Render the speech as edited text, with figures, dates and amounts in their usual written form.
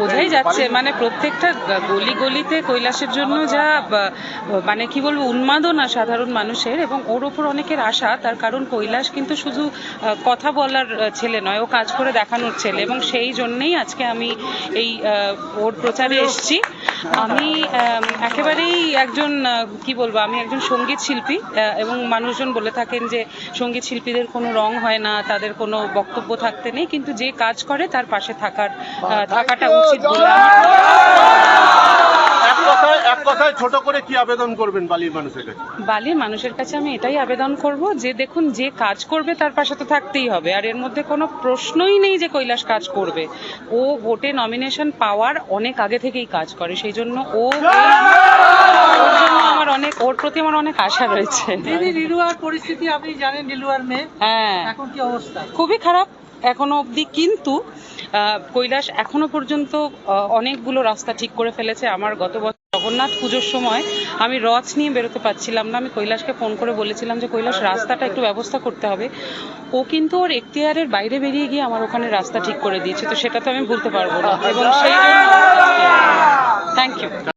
বোঝাই যাচ্ছে মানে প্রত্যেকটা গলি গলিতে কৈলাসের জন্য যা মানে কি বলবো উন্মাদনা সাধারণ মানুষের, এবং ওর ওপর অনেকের আশা। তার কারণ কৈলাস কিন্তু শুধু কথা বলার ছেলে নয়, ও কাজ করে দেখানোর ছেলে, এবং সেই জন্যেই আজকে আমি এই ওর প্রচারে এসেছি। আমি একেবারেই একজন কি বলবো, আমি একজন সঙ্গীত শিল্পী, এবং মানুষজন বলে থাকেন যে সঙ্গীত শিল্পীদের কোনো রং হয় না, তাদের কোনো বক্তব্য থাকতে নেই, কিন্তু যে কাজ করে তার পাশে থাকাটা উচিত বলে এক কথায় ছোট করে কি আবেদন করবেন বালির মানুষের কাছে? বালির মানুষের কাছে আমি এটাই আবেদন করব যে দেখুন, যে কাজ করবে তার পাশে তো থাকতেই হবে, আর এর মধ্যে কোনো প্রশ্নই নেই যে কৈলাস কাজ করবে। ও ভোটে নমিনেশন পাওয়ার অনেক আগে থেকেই কাজ করে, সেই জন্য ওর প্রতি আমার অনেক আশা রয়েছে। লিলুয়ার পরিস্থিতি আপনি জানেন, লিলুয়ার মেয়ে হ্যাঁ, এখন কি অবস্থা? খুবই খারাপ এখনো অবধি, কিন্তু কৈলাস এখনো পর্যন্ত অনেকগুলো রাস্তা ঠিক করে ফেলেছে। আমার গত বছর জগন্নাথ পুজোর সময় আমি রথ নিয়ে বেরোতে পারছিলাম না, আমি কৈলাসকে ফোন করে বলেছিলাম যে কৈলাস রাস্তাটা একটু ব্যবস্থা করতে হবে। ও কিন্তু ওর এখতিয়ারের বাইরে বেরিয়ে গিয়ে আমার ওখানে রাস্তা ঠিক করে দিয়েছে, তো সেটা তো আমি ভুলতে পারবো না, এবং সেই জন্য থ্যাংক ইউ।